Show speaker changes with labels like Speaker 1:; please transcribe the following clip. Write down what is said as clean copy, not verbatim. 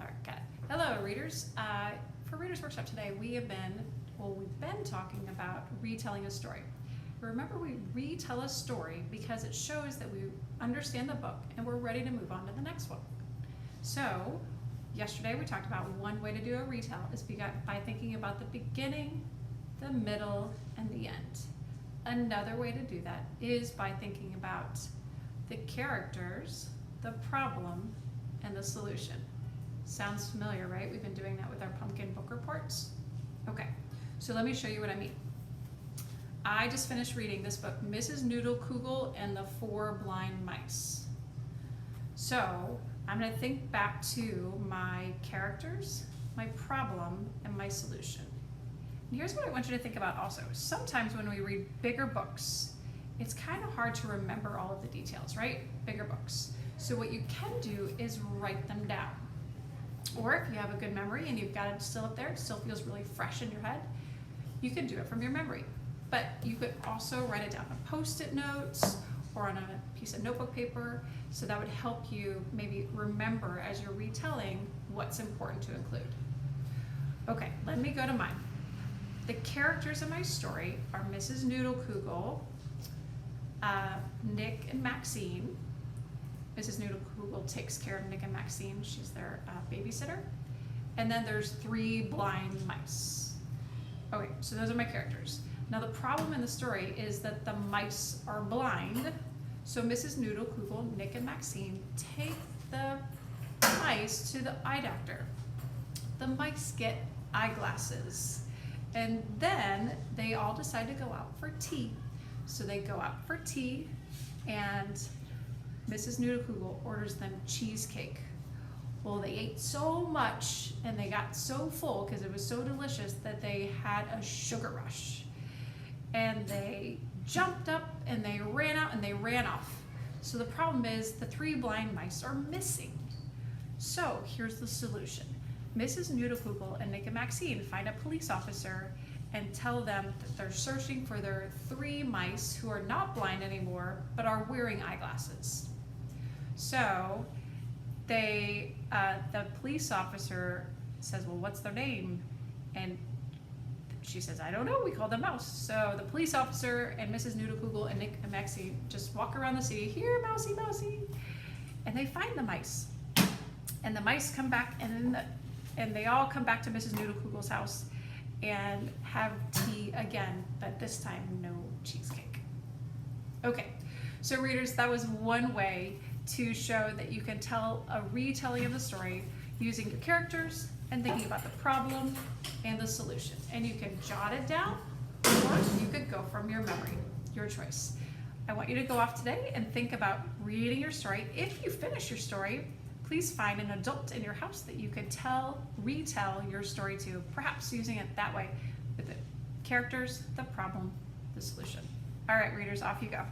Speaker 1: All right, got it. Hello, readers. For Readers Workshop today, we've been talking about retelling a story. Remember, we retell a story because it shows that we understand the book and we're ready to move on to the next one. So, yesterday we talked about one way to do a retell is by thinking about the beginning, the middle, and the end. Another way to do that is by thinking about the characters, the problem, and the solution. Sounds familiar, right? We've been doing that with our pumpkin book reports. Okay, so let me show you what I mean. I just finished reading this book, Mrs. Noodle-Kugel and the Four Blind Mice. So I'm going to think back to my characters, my problem, and my solution. And here's what I want you to think about also. Sometimes when we read bigger books, it's kind of hard to remember all of the details, right? Bigger books. So what you can do is write them down. Or if you have a good memory and you've got it still up there, it still feels really fresh in your head, you can do it from your memory. But you could also write it down on Post-it notes or on a piece of notebook paper, so that would help you maybe remember as you're retelling what's important to include. Okay, let me go to mine. The characters in my story are Mrs. Noodle-Kugel, Nick and Maxine. Mrs. Noodle-Kugel takes care of Nick and Maxine. She's their babysitter. And then there's three blind mice. Okay, so those are my characters. Now the problem in the story is that the mice are blind. So Mrs. Noodle-Kugel, Nick and Maxine take the mice to the eye doctor. The mice get eyeglasses. And then they all decide to go out for tea. So they go out for tea, and Mrs. Noodle-Kugel orders them cheesecake. Well, they ate so much and they got so full because it was so delicious that they had a sugar rush. And they jumped up and they ran out and they ran off. So the problem is the three blind mice are missing. So here's the solution. Mrs. Noodle-Kugel and Nick and Maxine find a police officer and tell them that they're searching for their three mice who are not blind anymore but are wearing eyeglasses. So the police officer says, well, what's their name? And she says, I don't know, we call them Mouse. So the police officer and Mrs. Noodle-Kugel and Nick and Maxine just walk around the city, here, mousy, mousy, and they find the mice. And the mice come back, and they all come back to Mrs. Noodle-Kugel's house and have tea again, but this time no cheesecake. Okay, so readers, that was one way to show that you can tell a retelling of the story using your characters and thinking about the problem and the solution. And you can jot it down, or you could go from your memory, your choice. I want you to go off today and think about reading your story. If you finish your story, please find an adult in your house that you can retell your story to, perhaps using it that way with the characters, the problem, the solution. All right, readers, off you go.